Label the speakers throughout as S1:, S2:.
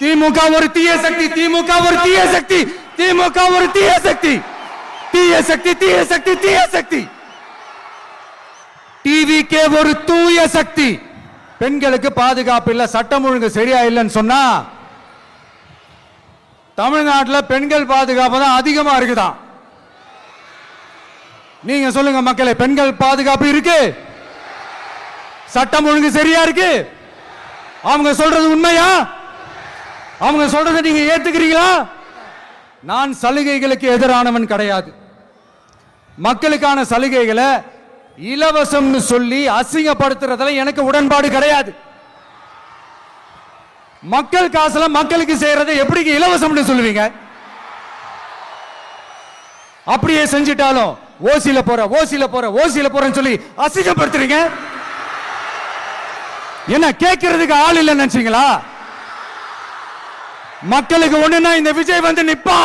S1: திமுக ஒரு தீய சக்தி, திமுக ஒரு தீய சக்தி, திமுக ஒரு தீய சக்தி, தீய சக்தி, தீய சக்தி, தீய சக்தி. டிவிகே ஒரு தூய சக்தி. பெண்களுக்கு பாதுகாப்பு இல்ல, சட்டம் ஒழுங்கு சரியா இல்லைன்னு சொன்னா தமிழ்நாட்டில் பெண்கள் பாதுகாப்பு தான் அதிகமா இருக்குதான். நீங்க சொல்லுங்க மக்களே, பெண்கள் பாதுகாப்பு இருக்கு, சட்டம் ஒழுங்கு சரியா இருக்கு? அவங்க சொல்றது உண்மையா? அவங்க சொல்றதை நீங்க ஏத்துக்கிறீங்களா? நான் சலுகைகளுக்கு எதிரானவன் கிடையாது. மக்களுக்கான சலுகைகளை இலவசம்னு சொல்லி அசிங்கப்படுத்துறதுல எனக்கு உடன்பாடு கிடையாது. மக்கள் காசுல மக்களுக்கு செய்யறதை எப்படி இலவசம்னு சொல்லுவீங்க? அப்படியே செஞ்சிட்டாலும் ஓசில போற ஓசில போற ஓசில போறன்னு சொல்லி அசிங்கப்படுத்துறீங்க. என்ன கேட்கறதுக்கு ஆள் இல்லைன்னு நினைச்சீங்களா? மக்களுக்கு ஒண்ணுன்னா இந்த விஜய் வந்து நிப்பா,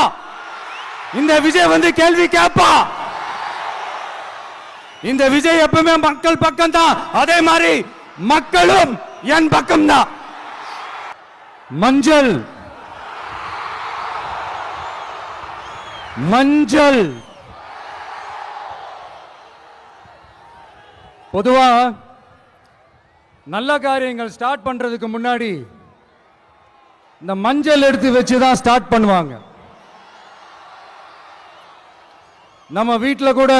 S1: இந்த விஜய் வந்து கேள்வி கேட்பா. இந்த விஜய் எப்பவுமே மக்கள் பக்கம் தான், அதே மாதிரி மக்களும் என் பக்கம் தான். மஞ்சள் மஞ்சள் பொதுவா நல்ல காரியங்கள் ஸ்டார்ட் பண்றதுக்கு முன்னாடி இந்த மஞ்சள் எடுத்து வச்சுதான் ஸ்டார்ட் பண்ணுவாங்க. நம்ம வீட்டில் கூட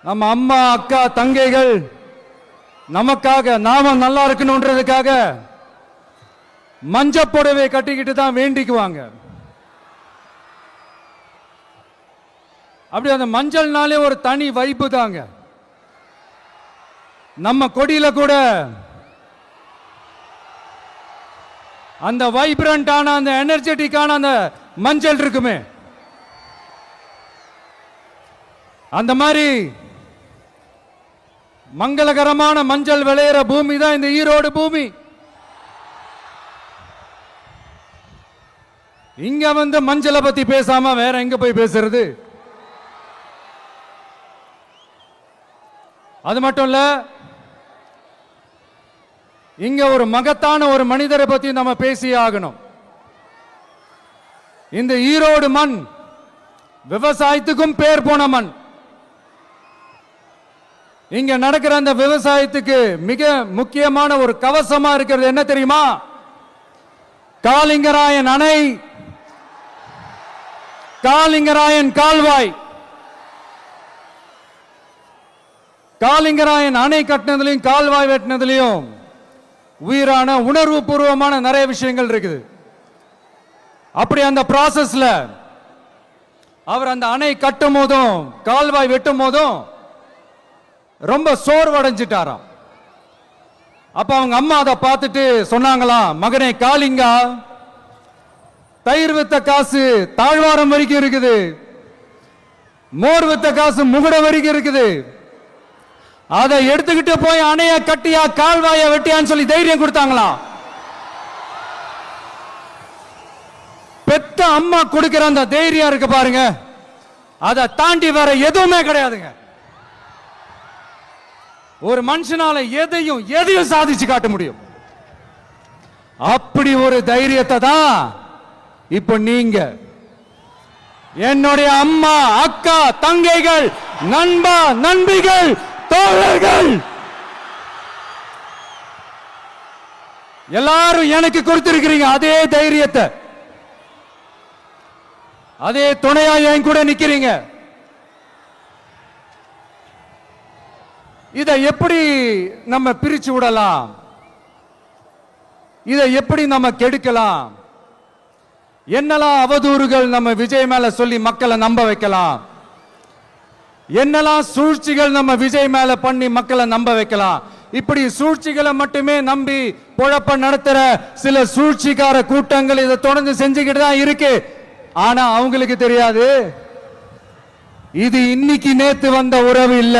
S1: நம்ம அம்மா அக்கா தங்கைகள் நமக்காக நாம நல்லா இருக்கணும்ன்றதுக்காக மஞ்ச புடவை கட்டிக்கிட்டு தான் வேண்டிக்குவாங்க. அப்படி அந்த மஞ்சள்னாலே ஒரு தனி வைப்பு தாங்க. நம்ம கொடியில கூட அந்த வைப்ரண்டான அந்த எனர்ஜெட்டிக்கான அந்த மஞ்சள் இருக்குமே, அந்த மாதிரி மங்களகரமான மஞ்சள் விளையிற பூமி தான் இந்த ஈரோடு பூமி. இங்க வந்து மஞ்சளை பத்தி பேசாம வேற எங்க போய் பேசுறது? அது மட்டும் இல்ல, இங்க ஒரு மகத்தான ஒரு மனிதரை பத்தி நம்ம பேசியே ஆகணும். இந்த ஈரோடு மண் விவசாயத்துக்கும் பேர் போன மண். இங்க நடக்கிற அந்த விவசாயத்துக்கு மிக முக்கியமான ஒரு கவசமா இருக்கிறது என்ன தெரியுமா? காலிங்கராயன் அணை, காலிங்கராயன் கால்வாய். காலிங்கராயன் அணை கட்டினதுலையும் கால்வாய் வெட்டினதுலையும் உயிரான உணர்வு பூர்வமான நிறைய விஷயங்கள் இருக்குது. அப்படி அந்த ப்ராசஸ்ல அவர் அந்த அணை கட்டும் போதும் கால்வாய் வெட்டும் போதும் ரொம்ப சோர்வடைஞ்சிட்டாராம். அப்ப அவங்க அம்மா அதை பார்த்துட்டு சொன்னாங்களாம், மகனே காளிங்கா, தயிர் வித்த காசு தாழ்வாரம் வரைக்கும் இருக்குது, மோர் வித்த காசு முகுட வரைக்கும் இருக்குது, அதை எடுத்துக்கிட்டு போய் அணைய கட்டியா கால்வாய வெட்டியான்னு சொல்லி தைரியம் கொடுத்தாங்களாம். பெத்த அம்மா கொடுக்கிற அந்த தைரியம் இருக்கு பாருங்க, அதை தாண்டி வேற எதுவுமே கிடையாதுங்க. ஒரு மனுஷனால எதையும் சாதிச்சு காட்ட முடியும். அப்படி ஒரு தைரியத்தை தான் இப்ப நீங்க என்னுடைய அம்மா அக்கா தங்கைகள் நண்பா நண்பிகள் தோழர்கள் எல்லாரும் எனக்கு கொடுத்திருக்கிறீங்க. அதே தைரியத்தை, அதே துணையா என் கூட நிக்கிறீங்க. இதை எப்படி நம்ம பிரிச்சு விடலாம்? இதை எப்படி நம்ம கெடுக்கலாம்? என்னெல்லாம் அவதூறுகள் நம்ம விஜய் மேல சொல்லி மக்களை நம்ப வைக்கலாம்? என்னெல்லாம் சூழ்ச்சிகள் நம்ம விஜய் மேல பண்ணி மக்களை நம்ப வைக்கலாம்? இப்படி சூழ்ச்சிகளை மட்டுமே நம்பி பொழப்ப நடத்துற சில சூழ்ச்சிக்கார கூட்டங்கள் இதை தொடர்ந்து செஞ்சுக்கிட்டு தான் இருக்கு. ஆனா அவங்களுக்கு தெரியாது, இது இன்னைக்கு நேத்து வந்த உறவு இல்ல.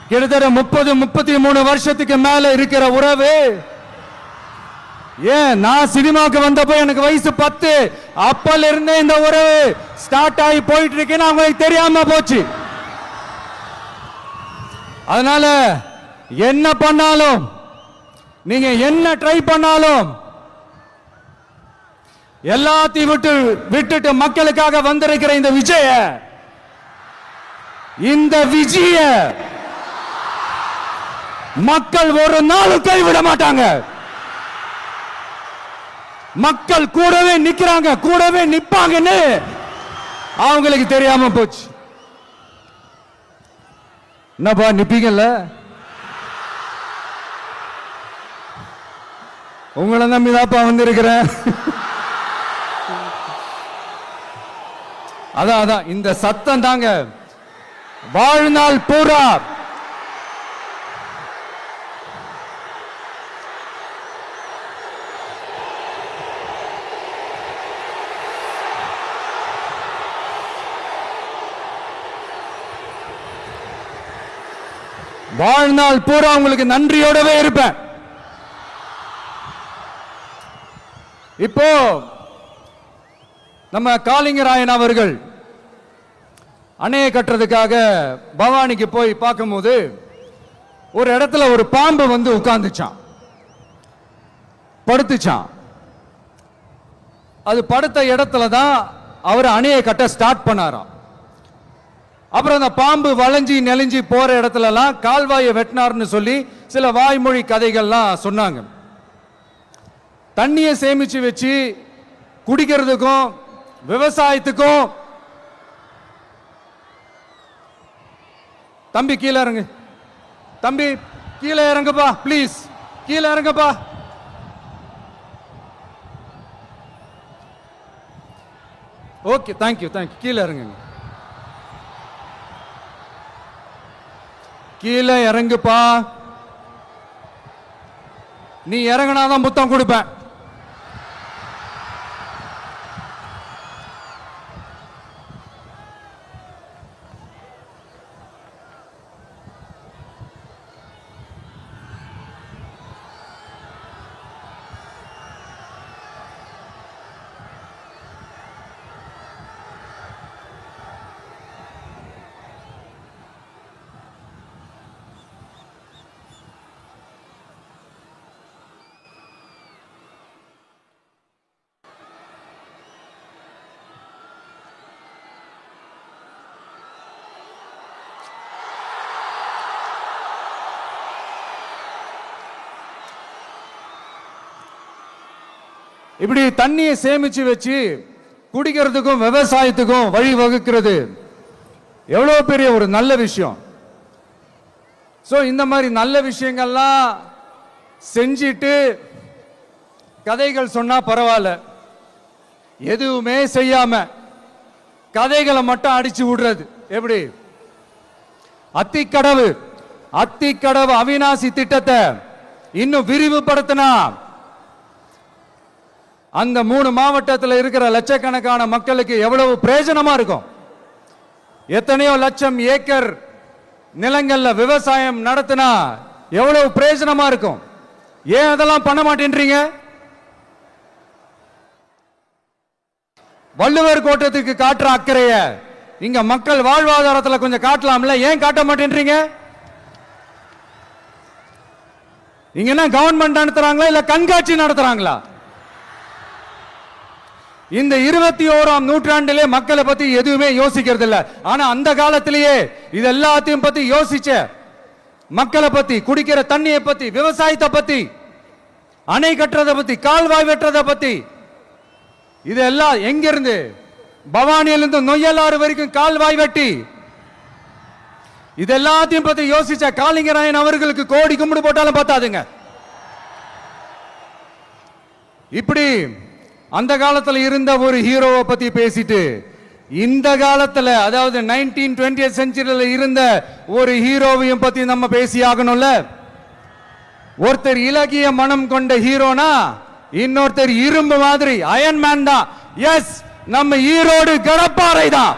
S1: கிட்டத்தட்ட 30-33 வருஷத்துக்கு மேல இருக்கிற உறவு. ஏன் நான் சினிமாவுக்கு வந்தப்போ எனக்கு வயசு 10, அப்பல இருந்தே இந்த உறவு ஸ்டார்ட் ஆகி போயிட்டு இருக்குன்னு அவங்களுக்கு தெரியாம போச்சு. அதனால என்ன பண்ணாலும் நீங்க என்ன ட்ரை பண்ணாலும் எல்லாத்தையும் விட்டுட்டு மக்களுக்காக வந்திருக்கிற இந்த விஜய மக்கள் ஒரு நாளும் கைவிட மாட்டாங்க. மக்கள் கூடவே நிக்கிறாங்க, கூடவே நிப்பாங்கன்னு அவங்களுக்கு தெரியாம போச்சு. என்னப்பா நிப்பீங்கல்ல? உங்களை நம்பிதாப்பா வந்திருக்கிறேன். அதான் இந்த சத்தம் தாங்க வாழ்நாள் பூரா உங்களுக்கு நன்றியோடவே இருப்பேன். இப்போ நம்ம காளிங்கராயன் அவர்கள் அணையை கட்டுறதுக்காக பவானிக்கு போய் பார்க்கும்போது ஒரு இடத்துல ஒரு பாம்பு வந்து உட்கார்ந்துச்சான், படுத்துச்சான். அது படுத்த இடத்துல தான் அவர் அணையை கட்ட ஸ்டார்ட் பண்ணாராம். அப்புறம் அந்த பாம்பு வளைஞ்சி நெளிஞ்சி போற இடத்துலலாம் கால்வாயை வெட்டினார்னு சொல்லி சில வாய்மொழி கதைகள்லாம் சொன்னாங்க. தண்ணியை சேமிச்சு வச்சு குடிக்கிறதுக்கும் விவசாயத்துக்கும். தம்பி கீழே இறங்கு, தம்பி கீழே இறங்குப்பா, பிளீஸ் கீழே இறங்குப்பா. ஓகே, தேங்க்யூ கீழே இறங்குங்க, கீழே இறங்குப்பா. நீ இறங்கினாதான் புத்தம் கொடுப்பேன். இப்படி தண்ணியை சேமிச்சு வச்சு குடிக்கிறதுக்கும் விவசாயத்துக்கும் வழி வகுக்கிறது எவ்வளவு பெரிய ஒரு நல்ல விஷயம். சோ இந்த மாதிரி நல்ல விஷயங்கள்லாம் செஞ்சிட்டு கதைகள் சொன்னா பரவாயில்ல, எதுவுமே செய்யாம கதைகளை மட்டும் அடிச்சு விடுறது எப்படி? அத்திக்கடவு அவிநாசி திட்டத்தை இன்னும் விரிவுபடுத்தினா அந்த 3 மாவட்டத்தில் இருக்கிற லட்சக்கணக்கான மக்களுக்கு எவ்வளவு பிரயோஜனமா இருக்கும். எத்தனையோ லட்சம் ஏக்கர் நிலங்கள்ல விவசாயம் நடத்தினா எவ்வளவு பிரயோஜனமா இருக்கும். ஏன் அதெல்லாம் பண்ண மாட்டேன்றீங்க? வள்ளுவர் கோட்டத்துக்கு காட்டுற அக்கறைய இங்க மக்கள் வாழ்வாதாரத்தில் கொஞ்சம் காட்டலாம்ல, ஏன் காட்ட மாட்டேன்றீங்க? இங்க என்ன கவர்மெண்ட் நடத்துறாங்களா இல்ல கண்காட்சி நடத்துறாங்களா? இந்த 21ஆம் நூற்றாண்டிலே மக்களை பத்தி எதுவுமே யோசிக்கிறது இல்ல. ஆனா அந்த காலத்திலேயே இது எல்லாத்தையும் பத்தி யோசிச்ச மக்களை பத்தி, குடிக்கிற தண்ணியை பத்தி, விவசாயத்தை பத்தி, அணை கட்டுறதை பத்தி, கால்வாய் வெட்டுறதை பத்தி, இதெல்லாம் எங்கிருந்து? பவானியிலிருந்து நொய்யலாறு வரைக்கும் கால்வாய் வெட்டி இது எல்லாத்தையும் பத்தி யோசிச்ச காளிங்கராயன் அவர்களுக்கு கோடி கும்பிடு போட்டாலும் பார்த்தாதுங்க. இப்படி அந்த காலத்துல இருந்த ஒரு ஹீரோவை பத்தி பேசிட்டு இந்த காலத்துல, அதாவது 1920th செஞ்சுரியில இருந்த ஒரு ஹீரோவையும் பத்தி நம்ம பேசி ஆகணும்ல. ஒருத்தர் இலகிய மனம் கொண்ட ஹீரோனா இன்னொருத்தர் இரும்பு மாதிரி அயன்மேன் தான். எஸ், நம்ம ஈரோடு கடப்பாறை தான்.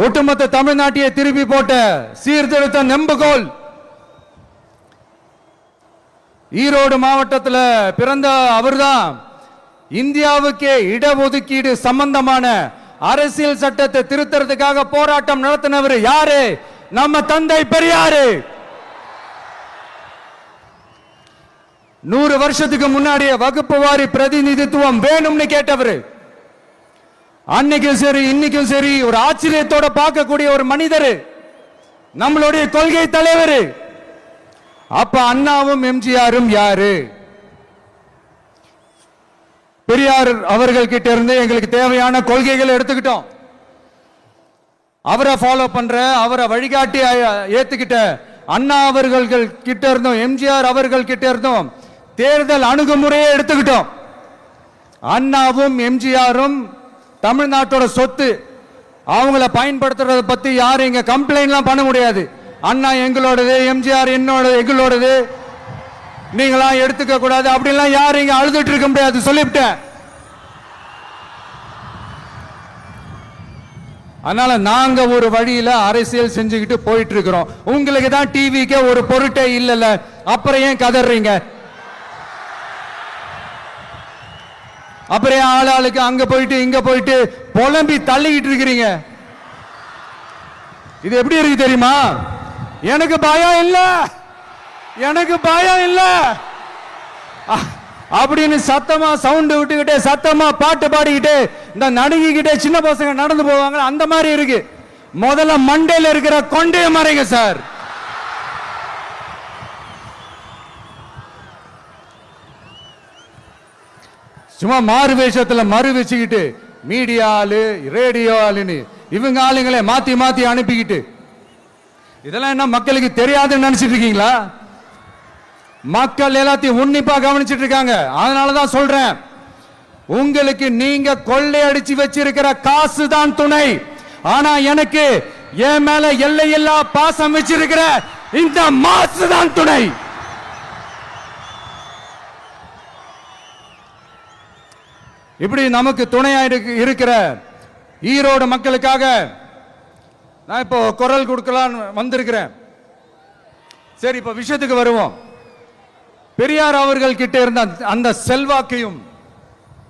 S1: ஒட்டுமொத்த தமிழ்நாட்டையே திருப்பி போட்ட சீர்திருத்த நெம்புகோல் ஈரோடு மாவட்டத்தில் பிறந்த அவர்தான். இந்தியாவுக்கே இடஒதுக்கீடு சம்பந்தமான அரசியல் சட்டத்தை திருத்தறதுக்காக போராட்டம் நடத்தினவர் யாரு? நம்ம தந்தை பெரியாரு. 100 வருஷத்துக்கு முன்னாடியே வகுப்பு வாரி பிரதிநிதித்துவம் வேணும்னு கேட்டவர். அன்னைக்கும் சரி இன்னைக்கும் சரி ஒரு ஆச்சரியத்தோட பார்க்கக்கூடிய ஒரு மனிதர், நம்மளுடைய கொள்கை தலைவர். அப்ப அண்ணாவும் எம்ஜிஆரும் யாரு? பெரியார் அவர்கள் கிட்ட இருந்து எங்களுக்கு தேவையான கொள்கைகளை எடுத்துக்கிட்டோம். அவரை ஃபாலோ பண்ற, அவரை வழிகாட்டி ஏத்துக்கிட்ட அண்ணா அவர்கள் கிட்ட இருந்தோம், எம்ஜிஆர் அவர்கள் கிட்ட இருந்தோம் தேர்தல் அணுகுமுறையை எடுத்துக்கிட்டோம். அண்ணாவும் எம்ஜிஆரும் தமிழ்நாட்டோட சொத்து. அவங்கள பயன்படுத்துறத பத்தி யாரும் இங்க கம்ப்ளைண்ட்லாம் பண்ண முடியாது. அண்ணா எங்களோடது, எம்ஜிஆர் எங்களோடது, நீங்களா எடுத்துக்க கூடாது அப்படிலாம் யாரும் இங்க அழுதுட்டு இருக்க முடியாது, சொல்லிவிட்டேன். அதனால நாங்க ஒரு வழியில அரசியல் செஞ்சுக்கிட்டு போயிட்டு இருக்கிறோம். உங்களுக்கு தான் டிவிக்கு ஒரு பொருட்டே இல்லல, அப்புறம் ஏன் கதறீங்க? அப்புறம் ஆளாளுக்கு அங்க போயிட்டு இங்க போயிட்டு புலம்பி தள்ளிக்கிட்டு இருக்கிறீங்க. இது எப்படி இருக்கு தெரியுமா? எனக்கு பயம் இல்ல, எனக்கு பயம் இல்ல அப்படின்னு சத்தமா சவுண்ட் விட்டுக்கிட்டே சத்தமா பாட்டு பாடிக்கிட்டு இந்த நடுங்கிக்கிட்டே சின்ன பசங்க நடந்து போவாங்க, அந்த மாதிரி இருக்கு. முதல்ல மண்டையில இருக்கிற கொண்டே மறைங்க சார். சும்மா மாறு வேஷத்துல மறு வச்சுக்கிட்டு மீடியா ஆளு, ரேடியோ ஆளுன்னு இவங்க ஆளுங்களே மாத்தி மாத்தி அனுப்பிக்கிட்டு, இதெல்லாம் என்ன மக்களுக்கு தெரியாதுன்னு நினைச்சிட்டு இருக்கீங்களா? மக்கள் எல்லாத்தையும் உன்னிப்பா கவனிச்சிட்டு இருக்காங்க. அதனாலதான் சொல்றேன், உங்களுக்கு நீங்க கொள்ளையடிச்சு வச்சிருக்கிற காசு தான் துணை. ஆனா எனக்கு என் மேல எல்லையில்லா பாசம் வச்சிருக்கிற இந்த மாசு தான் துணை. இப்படி நமக்கு துணையா இருக்கிற ஈரோடு மக்களுக்காக நான் இப்போ குரல் கொடுக்கலாம் வந்திருக்கிறேன். சரி, இப்ப விஷயத்துக்கு வருவோம். பெரியார் அவர்கள் கிட்ட இருந்த அந்த செல்வாக்கையும்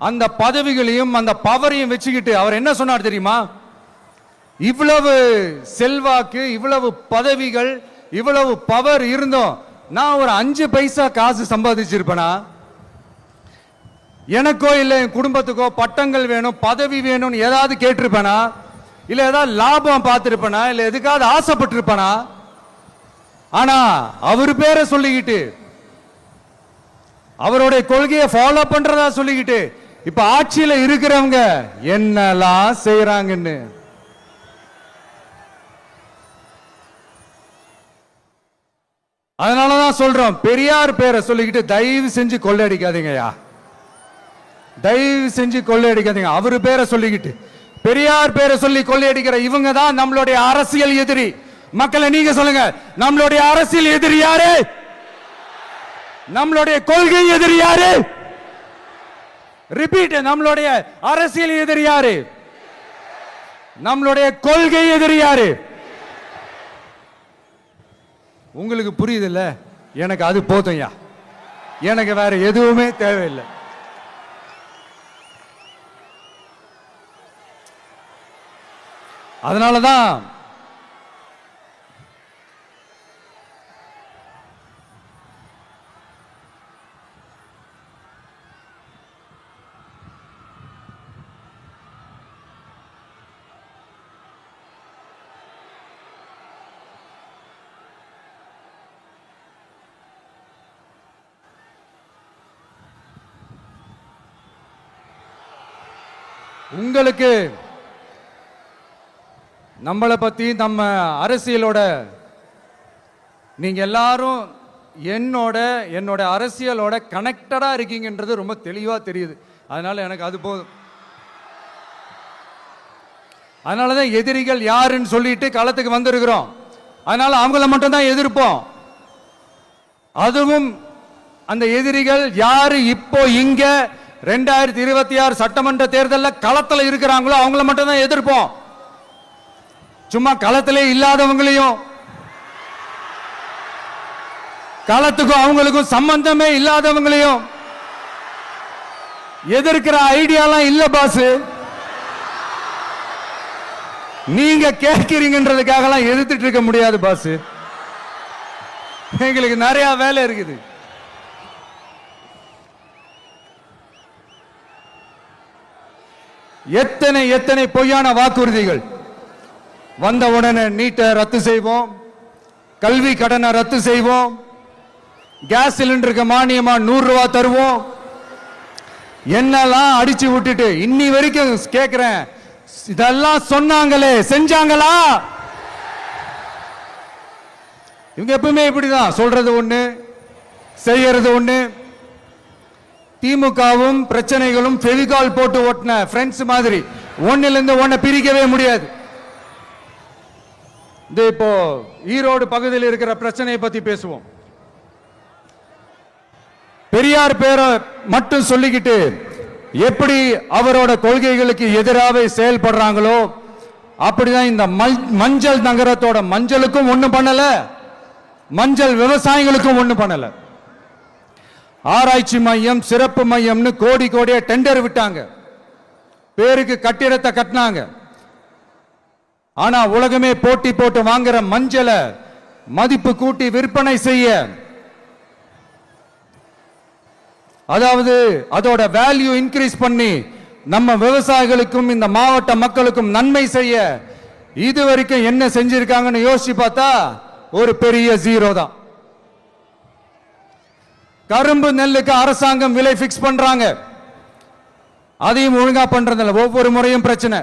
S1: அந்த பதவிகளையும் அந்த பவரையும் வச்சுக்கிட்டு அவர் என்ன சொன்னார் தெரியுமா? இவ்வளவு செல்வாக்கு, இவ்வளவு பதவிகள், இவ்வளவு பவர் இருந்தோம் நான் ஒரு 5 பைசா காசு சம்பாதிச்சிருப்பேனா? எனக்கோ இல்ல என் குடும்பத்துக்கோ பட்டங்கள் வேணும், பதவி வேணும்னு ஏதாவது கேட்டிருப்பேனா? இல்ல ஏதாவது லாபம் பார்த்திருப்பேனா? இல்ல எதுக்காவது ஆசைப்பட்டிருப்பேனா? ஆனா அவர் பேரை சொல்லிக்கிட்டு, அவருடைய கொள்கையை ஃபாலோ பண்றதா சொல்லிக்கிட்டு இப்ப ஆட்சியில இருக்கிறவங்க என்னெல்லாம் செய்யறாங்கன்னு. அதனாலதான் சொல்றோம், பெரியார் பேரை சொல்லிக்கிட்டு தயவு செஞ்சு கொள்ளையடிக்காதீங்கயா, தயவு செஞ்சு கொள்ளையடிக்காதீங்க. அவரு பேரை சொல்லிக்கிட்டு பெரியார் பேரை சொல்லி கொள்ளையடிக்கிற இவங்க தான் நம்மளுடைய அரசியல் எதிரி. மக்களை நீங்க சொல்லுங்க, நம்மளுடைய அரசியல் எதிரி யாரு? நம்மளுடைய கொள்கை எதிரி யாரு? ரிப்பீட், நம்மளுடைய அரசியல் எதிரி யாரு? நம்மளுடைய கொள்கை எதிரி யாரு? உங்களுக்கு புரியுது இல்ல? எனக்கு அது போதும்யா, எனக்கு வேற எதுவுமே தேவையில்லை. அதனாலதான் உங்களுக்கு நம்மளை பத்தி, நம்ம அரசியலோட நீங்க எல்லாரும் என்னோட அரசியலோட கனெக்டடா இருக்கீங்கன்றது ரொம்ப தெளிவா தெரியுது. அதனால எனக்கு அது போதும். அதனாலதான் எதிரிகள் யாருன்னு சொல்லிட்டு களத்துக்கு வந்திருக்கிறோம். அதனால அவங்கள மட்டும் தான் எதிர்ப்போம். அதுவும் அந்த எதிரிகள் யாரு இப்போ இங்க 2026 சட்டமன்ற தேர்தலில் களத்தில் இருக்கிறாங்களோ அவங்கள மட்டும் தான் எதிர்ப்போம். சும்மா களத்திலே இல்லாதவங்களையும், களத்துக்கும் அவங்களுக்கும் சம்பந்தமே இல்லாதவங்களையும் எதிர்க்கிற ஐடியாலாம் இல்ல பாஸ். நீங்க கேட்கிறீங்கன்றதுக்காக எதிர்த்துட்டு இருக்க முடியாது பாஸ். எங்களுக்கு நிறைய வேலை இருக்குது. எத்தனை எத்தனை பொய்யான வாக்குறுதிகள். வந்த உடனே நீட்டை ரத்து செய்வோம், கல்வி கடனை ரத்து செய்வோம், கேஸ் சிலிண்டருக்கு மானியமா 100 ரூபாய் தருவோம், என்னெல்லாம் அடிச்சு விட்டுட்டு இன்னி வரைக்கும் கேட்கிறேன், இதெல்லாம் சொன்னாங்களே செஞ்சாங்களா? இவங்க எப்பவுமே இப்படிதான், சொல்றது ஒண்ணு செய்யறது ஒண்ணு. திமுகவும் பிரச்சனைகளும் ஃபெவிகால் போட்டு ஓட்டின ஃப்ரெண்ட்ஸ் மாதிரி ஒன்னில இருந்து ஒன்ன பிரிக்கவே முடியாது. இப்போ ஈரோடு பகுதியில் இருக்கிற பிரச்சனையை பத்தி பேசுவோம். பெரியார் பேரை மட்டும் சொல்லிக்கிட்டு எப்படி அவரோட கொள்கைகளுக்கு எதிராக செயல்படுறாங்களோ அப்படிதான் இந்த மஞ்சள் நகரத்தோட மஞ்சளுக்கும் ஒண்ணும் பண்ணல, மஞ்சள் விவசாயிகளுக்கும் ஒண்ணும் பண்ணல. ஆராய்ச்சி மையம், சிறப்பு மையம்னு கோடி கோடியா டெண்டர் விட்டாங்க, பேருக்கு கட்டிடத்தை கட்டினாங்க. ஆனா உலகமே போட்டி போட்டு வாங்குற மஞ்சளை மதிப்பு கூட்டி விற்பனை செய்ய, அதாவது அதோட வேல்யூ இன்க்ரீஸ் பண்ணி நம்ம விவசாயிகளுக்கும் இந்த மாவட்ட மக்களுக்கும் நன்மை செய்ய இதுவரைக்கும் என்ன செஞ்சிருக்காங்கன்னு யோசிச்சு பார்த்தா ஒரு பெரிய ஜீரோ தான். கரும்பு நெல்லுக்கு அரசாங்கம் விலை பிக்ஸ் பண்றாங்க, அதையும் ஒழுங்கா பண்றதில்ல, ஒவ்வொரு முறையும் பிரச்சனை.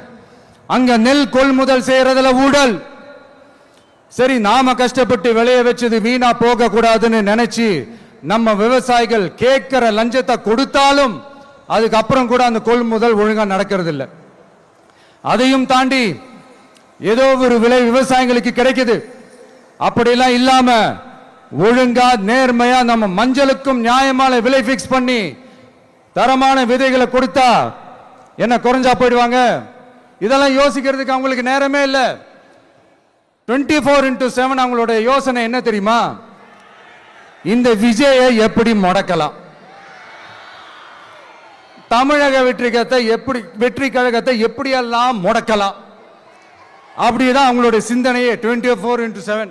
S1: அங்க நெல் கொள்முதல் செய்யறதுல ஊழல். சரி, நாம கஷ்டப்பட்டு விளைய வச்சது வீணா போக கூடாதுன்னு நினைச்சு நம்ம விவசாயிகள் கேட்கிற லஞ்சத்தை கொடுத்தாலும் அதுக்கப்புறம் கூட அந்த கொள்முதல் ஒழுங்கா நடக்கிறது இல்லை. அதையும் தாண்டி ஏதோ ஒரு விலை விவசாயிகளுக்கு கிடைக்குது, அப்படிலாம் இல்லாம ஒழுங்கா நேர்மையா நம்ம மஞ்சளுக்கும் நியாயமான விலை பிக்ஸ் பண்ணி தரமான விதைகளை கொடுத்தா என்ன குறைஞ்சா போயிடுவாங்க? இதெல்லாம் யோசிக்கிறதுக்கு அவங்களுக்கு நேரமே இல்லை. 24x7 அவங்களோட யோசனை என்ன தெரியுமா? இந்த விஜயை எப்படி முடக்கலாம், தமிழக வெற்றி கழகத்தை எப்படியெல்லாம் முடக்கலாம், அப்படிதான் அவங்களுடைய சிந்தனையே 24x7.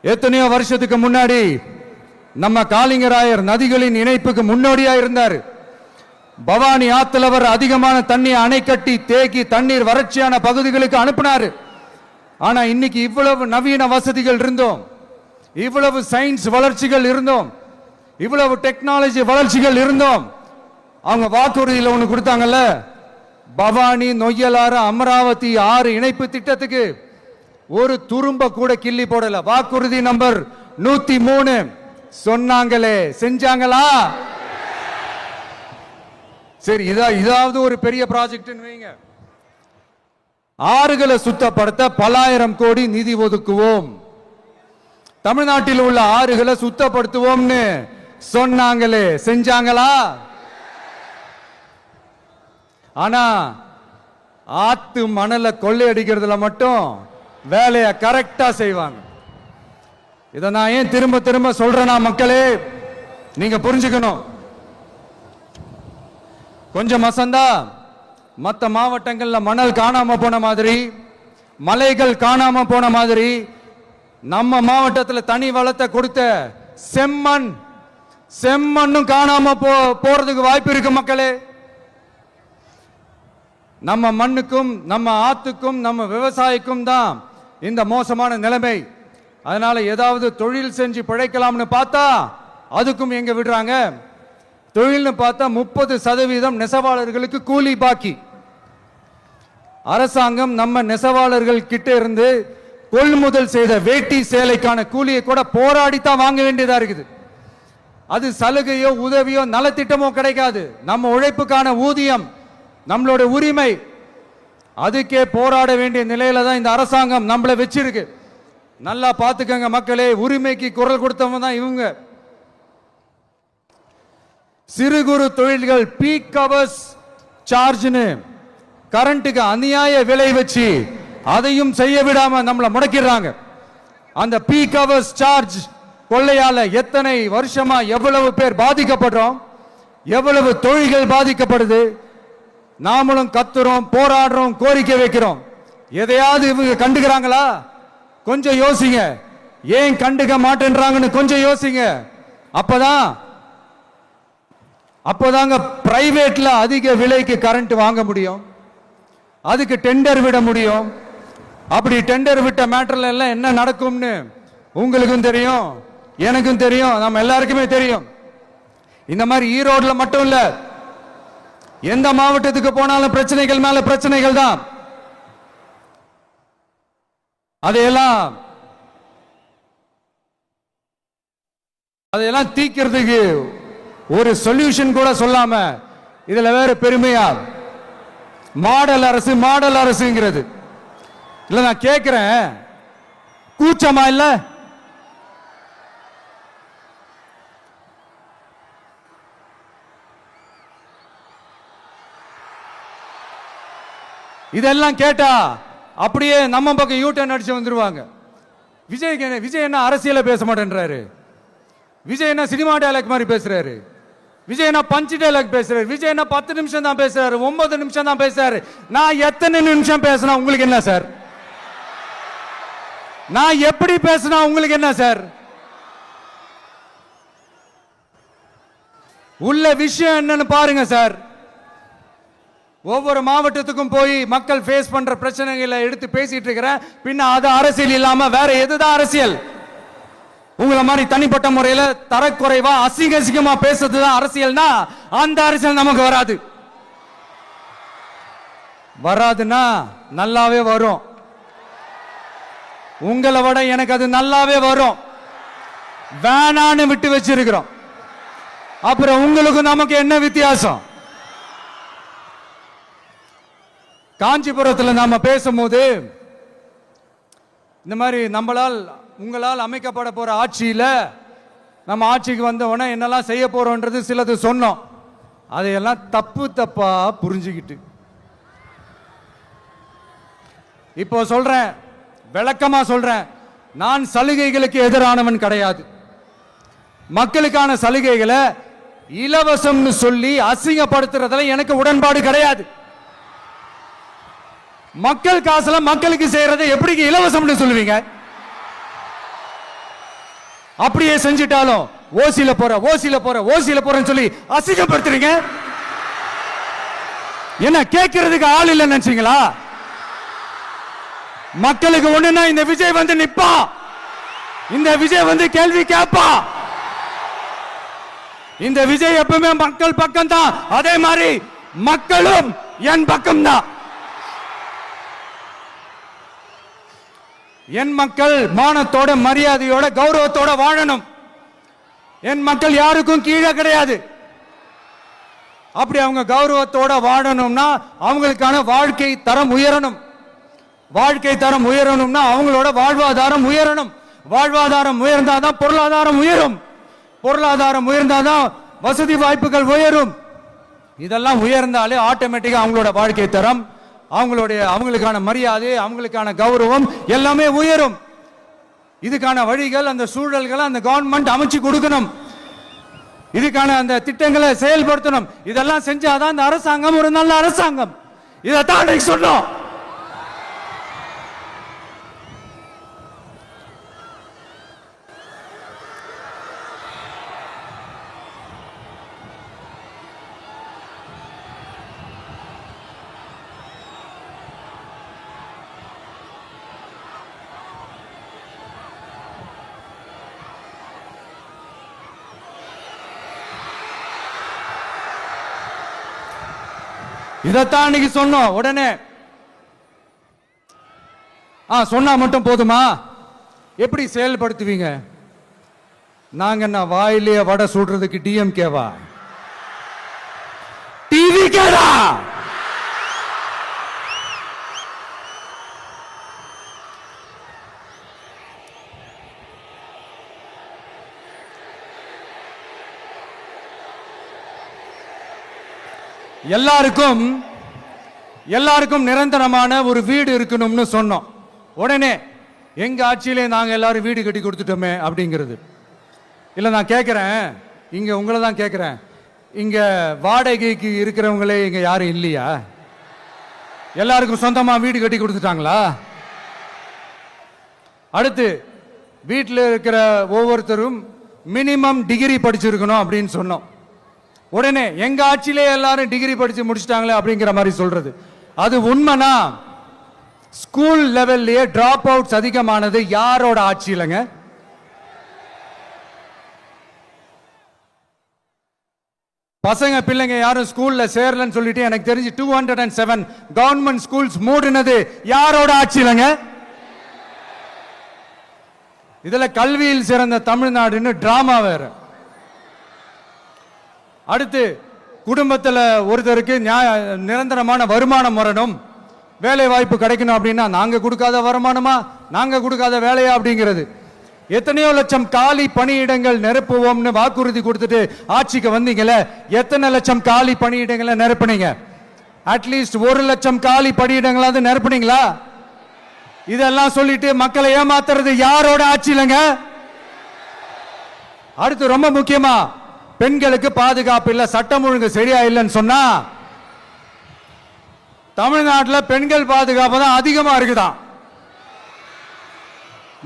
S1: எத்தனையோ வருஷத்துக்கு முன்னாடி நம்ம காளிங்கராயர் நதிகளின் இணைப்புக்கு முன்னோடியா இருந்தார். பவானி ஆத்துல வர அதிகமான தண்ணி அணை கட்டி தேக்கி தண்ணீர் வறட்சியான பகுதிகளுக்கு அனுப்பினாரு. ஆனா இன்னைக்கு இவ்வளவு நவீன வசதிகள் இருந்தோம், இவ்வளவு சயின்ஸ் வளர்ச்சிகள் இருந்தோம், இவ்வளவு டெக்னாலஜி வளர்ச்சிகள் இருந்தோம், அவங்க வாக்குறுதியில் ஒண்ணு கொடுத்தாங்கல்ல, பவானி நொய்யலாறு அமராவதி 6 இணைப்பு திட்டத்துக்கு ஒரு துரும்ப கூட கிள்ளி போடல. வாக்குறுதி நம்பர் 103 சொன்னாங்களே செஞ்சாங்களா? சரி, இதாவது ஒரு பெரிய ப்ராஜெக்ட் வைங்க. ஆறுகளை சுத்தப்படுத்த பல்லாயிரம் கோடி நிதி ஒதுக்குவோம், தமிழ்நாட்டில் உள்ள ஆறுகளை சுத்தப்படுத்துவோம்னு சொன்னாங்களே செஞ்சாங்களா? ஆனா ஆத்து மணலை கொள்ளையடிக்கிறதுல மட்டும் வேலையை கரெக்டா செய்வாங்க. இதை நான் ஏன் திரும்ப திரும்ப சொல்றேன்னா, மக்களே நீங்க புரிஞ்சுக்கணும். கொஞ்சம் மசந்தா மற்ற மாவட்டங்கள்ல மணல் காணாம போன மாதிரி, மலைகள் காணாம போன மாதிரி, நம்ம மாவட்டத்தில் தனி வளத்தை கொடுத்த செம்மண்ணும் காணாம போறதுக்கு வாய்ப்பு இருக்கு மக்களே. நம்ம மண்ணுக்கும் நம்ம ஆத்துக்கும் நம்ம விவசாயிக்கும் தான் இந்த மோசமான நிலைமை. அதனால ஏதாவது தொழில் செஞ்சு பிழைக்கலாம்னு பார்த்தா அதுக்கும் எங்க விடுறாங்க? தொழில்னு பார்த்தா 30% நெசவாளர்களுக்கு கூலி பாக்கி. அரசாங்கம் நம்ம நெசவாளர்கள் கிட்ட இருந்து கொள்முதல் செய்த வேட்டி சேலைக்கான கூலியை கூட போராடித்தான் வாங்க வேண்டியதா இருக்குது. அது சலுகையோ உதவியோ நலத்திட்டமோ கிடைக்காது. நம்ம உழைப்புக்கான ஊதியம், நம்மளோட உரிமை, அதுக்கே போராட வேண்டிய நிலையில தான் இந்த அரசாங்கம் நம்மளை வச்சிருக்கு. நல்லா பார்த்துக்கங்க மக்களே, உரிமைக்கு குரல் கொடுத்தவங்க தான் இவங்க. சிறு குறு தொழில்கள் பீக் ஹவர்ஸ் சார்ஜ்னு கரண்ட்டுக்கு அநியாய விலை வச்சு அதையும் செய்ய விடாம நம்மளை முடக்கிறாங்க. அந்த பீக் ஹவர்ஸ் சார்ஜ் கொள்ளையால எத்தனை வருஷமா எவ்வளவு பேர் பாதிக்கப்படுறோம், எவ்வளவு தொழில்கள் பாதிக்கப்படுது. நாமளும் கத்துறோம், போராடுறோம், கோரிக்கை வைக்கிறோம். எதையாவது இவங்க கண்டுக்கிறாங்களா? கொஞ்சம் யோசிங்க. ஏன் கண்டுக்க மாட்டேன்றாங்கன்னு கொஞ்சம் யோசிங்க. அப்போதாங்க பிரைவேட்ல அதிக விலைக்கு கரண்ட் வாங்க முடியும், அதுக்கு டெண்டர் விட முடியும். அப்படி டெண்டர் விட்ட மேட்டர்ல எல்லாம் என்ன நடக்கும்னு உங்களுக்கும் தெரியும், எனக்கும் தெரியும், நம்ம எல்லாருக்குமே தெரியும். இந்த மாதிரி ஈரோடுல மட்டும் இல்ல, எந்த மாவட்டத்துக்கு போனாலும் பிரச்சனைகள் மேல பிரச்சனைகள் தான். அதையெல்லாம் தீக்கிறதுக்கு ஒரு சொல்யூஷன் கூட சொல்லாம இதுல வேற பெருமையா மாடல் அரசு மாடல் அரசுங்கிறது. இல்ல நான் கேட்கிறேன், கூச்சமா இல்ல? இதெல்லாம் கேட்டா அப்படியே நம்ம பக்கம் யூட்டர்ன் அடிச்சு வந்துருவாங்க. விஜய் என்ன அரசியல பேச மாட்டேன்றாரு, விஜய் என்ன சினிமா டயலாக் மாதிரி பேசுறாரு, விஜய் என்ன பஞ்ச் டயலாக் பேசுறாரு, விஜய் என்ன 10 நிமிஷம் தான் பேசுறாரு, 9 நிமிஷம் தான் பேசுறாரு. நான் எத்தனை நிமிஷம் பேசினா உங்களுக்கு என்ன சார்? நான் எப்படி பேசினா உங்களுக்கு என்ன சார்? உள்ள விஷயம் என்னன்னு பாருங்க சார். ஒவ்வொரு மாவட்டத்துக்கும் போய் மக்கள் ஃபேஸ் பண்ற பிரச்சனைகளை எடுத்து பேசிட்டு இருக்கிறேன். பின்ன அது அரசியல் இல்லாம வேற எதுதான் அரசியல்? உங்களை மாதிரி தனிப்பட்ட முறையில தரக்குறைவா அசிங்கமா பேசுறதுதான் அரசியல்னா அந்த அரசியல் நமக்கு வராது. வராதுன்னா நல்லாவே வரும். உங்களை விட எனக்கு அது நல்லாவே வரும். வேணான்னு விட்டு வச்சிருக்கிறோம். அப்புறம் உங்களுக்கு நமக்கு என்ன வித்தியாசம்? காஞ்சிபுரத்தில் நாம பேசும்போது இந்த மாதிரி உங்களால் அமைக்கப்பட போற ஆட்சியில நம்ம ஆட்சிக்கு வந்த உடனே என்னெல்லாம் செய்ய போறோம்ன்றது சிலது சொன்னோம். அதையெல்லாம் தப்பா புரிஞ்சுக்கிட்டு இப்போ சொல்றேன், விளக்கமா சொல்றேன், நான் சலுகைகளுக்கு எதிரானவன் கிடையாது. மக்களுக்கான சலுகைகளை இலவசம்னு சொல்லி அசிங்கப்படுத்துறதுல எனக்கு உடன்பாடு கிடையாது. மக்கள் காசுல மக்களுக்கு செய்யறதை எப்படி இலவசம்னு சொல்லுவீங்க? அப்படியே செஞ்சிட்டாலும் ஓசில போறேன்னு சொல்லி அசிங்கப்படுத்துறீங்க. என்ன கேட்கறதுக்கு ஆள் இல்லைன்னு நினைச்சீங்களா? மக்களுக்கு ஒண்ணுன்னா இந்த விஜய் வந்து நிப்பா, இந்த விஜய் வந்து கேள்வி கேட்பா. இந்த விஜய் எப்பவுமே மக்கள் பக்கம் தான், அதே மாதிரி மக்களும் என் பக்கம் தான். என் மக்கள் மானத்தோட மரியாதையோட கௌரவத்தோட வாழணும். என் மக்கள் யாருக்கும் கீழே கிடையாது. அப்படி அவங்க கௌரவத்தோட வாழணும்னா அவங்களுக்கான வாழ்க்கை தரம் உயரணும். வாழ்க்கை தரம் உயரணும்னா அவங்களோட வாழ்வாதாரம் உயரணும். வாழ்வாதாரம் உயர்ந்தாதான் பொருளாதாரம் உயரும். பொருளாதாரம் உயர்ந்தாதான் வசதி வாய்ப்புகள் உயரும். இதெல்லாம் உயர்ந்தாலே ஆட்டோமேட்டிக்கா அவங்களோட வாழ்க்கை தரம், அவங்களுக்கான மரியாதை, அவங்களுக்கான கௌரவம் எல்லாமே உயரும். இதுக்கான வழிகள், அந்த சூழல்களை அந்த கவர்மெண்ட் அமைச்சு கொடுக்கணும். இதுக்கான அந்த திட்டங்களை செயல்படுத்தணும். இதெல்லாம் செஞ்சாதான் இந்த அரசாங்கம் ஒரு நல்ல அரசாங்கம். இதைத்தான் சொன்னோம். இதைத்தான் அன்னைக்கு சொன்னோம். உடனே சொன்னா மட்டும் போதுமா? எப்படி செயல்படுத்துவீங்க? நாங்க என்ன வாயிலேயே வடை சுடுறதுக்கு டிஎம்கேவா? டிவி கேடா? எல்லாருக்கும் நிரந்தரமான ஒரு வீடு இருக்கணும்னு சொன்னோம். உடனே எங்க ஆட்சியிலே நாங்க எல்லாரும் வீடு கட்டி கொடுத்துட்டோமே அப்படிங்கிறது இல்ல. நான் கேட்கிறேன், இங்க உங்களை தான் கேட்கிறேன், இங்க வாடகைக்கு இருக்கிறவங்களே இங்க யாரும் இல்லையா? எல்லாருக்கும் சொந்தமா வீடு கட்டி கொடுத்துட்டாங்களா? அடுத்து வீட்டில் இருக்கிற ஒவ்வொருத்தரும் மினிமம் டிகிரி படிச்சிருக்கணும் அப்படின்னு சொன்னோம். உடனே எங்க ஆட்சியிலே எல்லாரும் டிகிரி படிச்சு முடிச்சிட்டாங்களே அப்படிங்கிற மாதிரி சொல்றது அது உண்மைனா? ஸ்கூல் லெவல்லையே டிராப் அவுட்ஸ் அதிகமானது யாரோட ஆட்சியிலங்க? பசங்க பிள்ளைங்க யாரும் ஸ்கூல்ல சேரலன்னு சொல்லிட்டு எனக்கு தெரிஞ்சு 207 கவர்மெண்ட் ஸ்கூல்ஸ் மூடினது யாரோட ஆட்சியிலங்க? இதுல கல்வியில் சிறந்த தமிழ்நாடுன்னு டிராமா வேற. அடுத்து குடும்பத்தில் ஒருத்தருக்கு நிரந்தரமான வருமானம் வரணும், வேலை வாய்ப்பு கிடைக்கணும் அப்படின்னா நாங்க கொடுக்காத வருமானமா, நாங்க கொடுக்காத வேலையா அப்படிங்கிறது. எத்தனையோ லட்சம் காலி பணியிடங்கள் நிரப்புவோம்னு வாக்குறுதி கொடுத்துட்டு ஆட்சிக்கு வந்தீங்கல்ல, எத்தனை லட்சம் காலி பணியிடங்களை நிரப்புனீங்க? அட்லீஸ்ட் 1 லட்சம் காலி பணியிடங்களாவது நிரப்புனீங்களா? இதெல்லாம் சொல்லிட்டு மக்களை ஏமாத்துறது யாரோட ஆட்சியிலங்க? அடுத்து ரொம்ப முக்கியமா, பெண்களுக்கு பாதுகாப்பு இல்ல, சட்டம் ஒழுங்கு சரியா இல்லைன்னு சொன்னா தமிழ்நாட்டில் பெண்கள் பாதுகாப்பு தான் அதிகமா இருக்குதான்.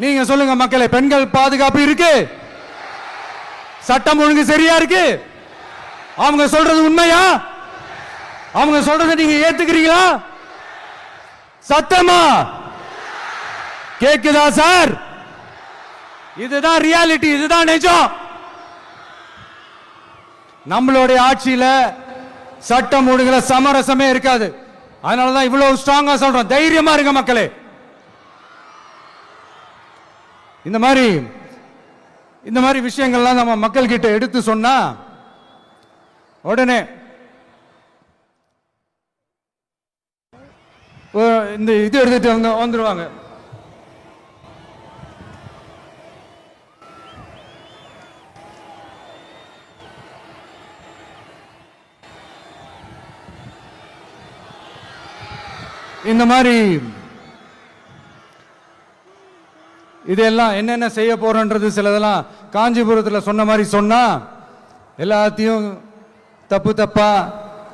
S1: நீங்க சொல்லுங்க மக்களே, பெண்கள் பாதுகாப்பு இருக்கு? சட்டம் ஒழுங்கு சரியா இருக்கு? அவங்க சொல்றது உண்மையா? அவங்க சொல்றதை நீங்க ஏத்துக்கிறீங்களா? சத்தமா கேக்குதா சார்? இதுதான் ரியாலிட்டி, இதுதான் நிஜம். நம்மளுடைய ஆட்சியில சட்டம் ஒழுங்குல சமரசமே இருக்காது. அதனாலதான் இவ்வளவு ஸ்ட்ராங்கா சொல்றோம், தைரியமா இருங்க மக்களே. இந்த மாதிரி விஷயங்கள்லாம் நம்ம மக்கள் கிட்ட எடுத்து சொன்னா உடனே இந்த இது எடுத்துட்டு வந்துருவாங்க. இந்த மாதிரி இதெல்லாம் என்னென்ன செய்ய போறோன்றது சிலதெல்லாம் காஞ்சிபுரத்தில் சொன்ன மாதிரி சொன்னா எல்லாத்தையும் தப்பா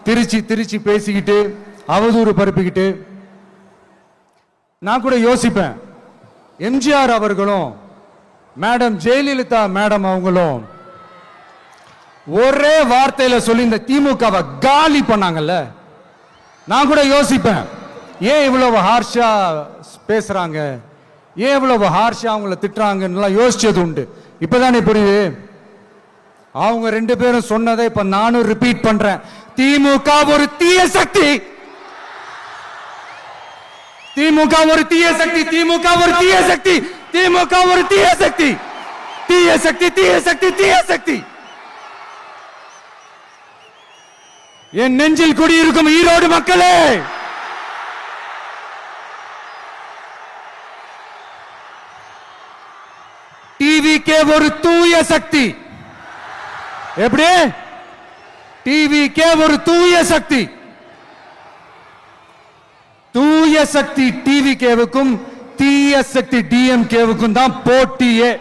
S1: திருச்சி பேசிக்கிட்டு அவதூறு பரப்பிக்கிட்டு. நான் கூட யோசிப்பேன், எம்ஜிஆர் அவர்களும் மேடம் ஜெயலலிதா மேடம் அவங்களும் ஒரே வார்த்தையில சொல்லி இந்த திமுகவை காலி பண்ணாங்கல்ல. நான் கூட யோசிப்பேன், ஏன் இவ்வளவு ஹார்ஷா பேசுறாங்க, ஏன் இவ்வளவு ஹார்ஷா அவங்கள திட்டுறாங்கன்னு யோசிச்சது உண்டு. இப்பதானே புரியுது. அவங்க 2 பேரும் சொன்னதை இப்ப நானும் ரிப்பீட் பண்றேன். திமுக ஒரு தீய சக்தி, திமுக ஒரு தீய சக்தி, திமுக ஒரு தீய சக்தி, திமுக ஒரு தீய சக்தி, தீய சக்தி, தீய சக்தி, தீய சக்தி. என் நெஞ்சில் குடியிருக்கும் ஈரோடு மக்களே, டிவிகே ஒரு தூய சக்தி. எப்படி? டிவிகே ஒரு தூய சக்தி. தூய சக்தி டிவிகேவுக்கும் தீய சக்தி டிஎம்கேவுக்கும் தான் போட்டியே.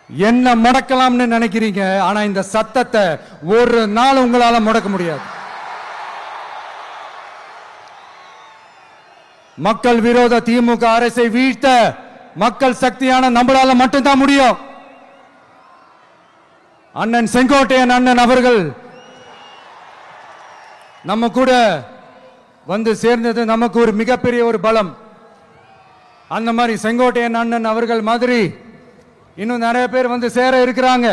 S1: என்ன முடக்கலாம்னு நினைக்கிறீங்க, ஆனா இந்த சத்தத்தை ஒரு நாள் உங்களால முடக்க முடியாது. மக்கள் விரோத திமுக அரசை வீழ்த்த மக்கள் சக்தியான நம்மளால மட்டும்தான் முடியும். அண்ணன் செங்கோட்டையன் அண்ணன் அவர்கள் நம்ம கூட வந்து சேர்ந்தது நமக்கு ஒரு மிகப்பெரிய ஒரு பலம். அந்த மாதிரி செங்கோட்டையன் அண்ணன் அவர்கள் மாதிரி இன்னும் நிறைய பேர் வந்து சேர இருக்கிறாங்க.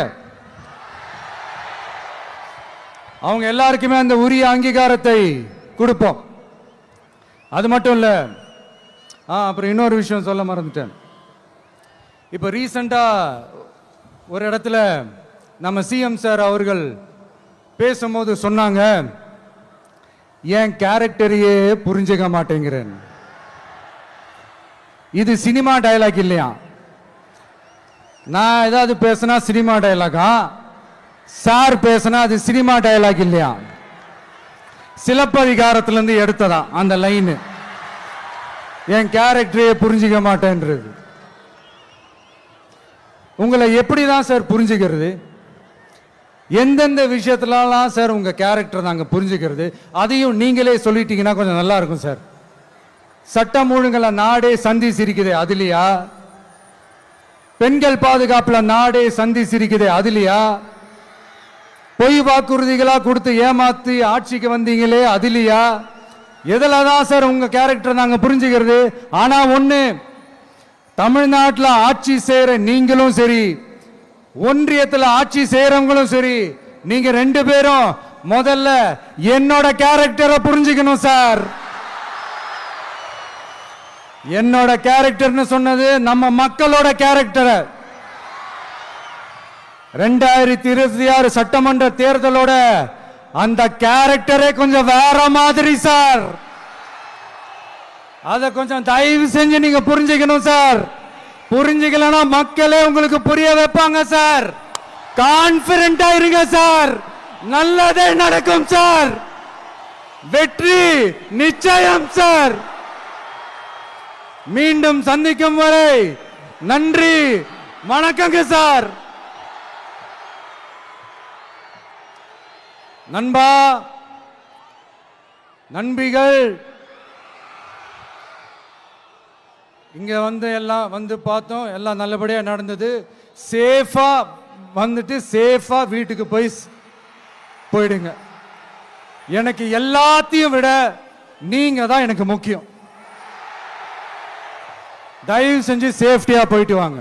S1: அவங்க எல்லாருக்குமே அந்த உரிய அங்கீகாரத்தை கொடுப்போம். அது மட்டும் இல்ல, அப்புறம் இன்னொரு விஷயம் சொல்ல மறந்துட்டேன். இப்ப ரீசெண்டா ஒரு இடத்துல நம்ம சிஎம் சார் அவர்கள் பேசும்போது சொன்னாங்க, என் கேரக்டரையே புரிஞ்சுக்க மாட்டேங்கிறேன். இது சினிமா டயலாக் இல்லையா? நான் ஏதாவது பேசினா சினிமா டயலாகா? சார் பேசினா அது சினிமா டயலாக் இல்லையா? சிலப்பதிகாரத்திலிருந்து எடுத்ததா அந்த லைன். என் கேரக்டரையே புரிஞ்சுக்க மாட்டேன்றது. உங்களை எப்படிதான் சார் புரிஞ்சுக்கிறது? எந்தெந்த விஷயத்துலலாம் சார் உங்க கேரக்டர் நாங்க புரிஞ்சுக்கிறது, அதையும் நீங்களே சொல்லிட்டீங்கன்னா கொஞ்சம் நல்லா இருக்கும் சார். சட்டம் ஒழுங்குல நாடே சந்தி சிரிக்குது அதுலயா? பெண்கள் பாதுகாப்புல நாடே சந்தி சிரிக்குது அதுலயா? பொய் வாக்குறுதிகளா கொடுத்து ஏமாத்தி ஆட்சிக்கு வந்தீங்களே அதுலயா? எதுல தான் சார் உங்க கேரக்டர் நாங்க புரிஞ்சுக்கிறது? ஆனா ஒண்ணு, தமிழ்நாட்டில் ஆட்சி செய்யற நீங்களும் சரி, ஒன்றியத்தில் ஆட்சி செய்யறவங்களும் சரி, நீங்க ரெண்டு பேரும் முதல்ல என்னோட கேரக்டரை புரிஞ்சுக்கணும் சார். என்னோட கேரக்டர்னு சொன்னது நம்ம மக்களோட கேரக்டர். 2026 சட்டமன்ற தேர்தலோட அந்த கேரக்டரே கொஞ்சம் வேற மாதிரி சார். அத கொஞ்சம் தயவு செஞ்சு நீங்க புரிஞ்சுக்கணும் சார். புரிஞ்சுக்கலனா மக்களே உங்களுக்கு புரிய வைப்பாங்க சார். கான்பிடென்ட்டா இருங்க சார், நல்லதே நடக்கும் சார். வெற்றி நிச்சயம் சார். மீண்டும் சந்திக்கும் வரை நன்றி, வணக்கங்க சார். நண்பா, நண்பிகள், இங்க எல்லாம் பார்த்தோம், எல்லாம் நல்லபடியா நடந்தது. சேஃபா வந்துட்டு சேஃபா வீட்டுக்கு போயிடுங்க. எனக்கு எல்லாத்தையும் விட நீங்க தான் எனக்கு முக்கியம். தயவு செஞ்சு சேஃப்டியா போயிட்டு வாங்க.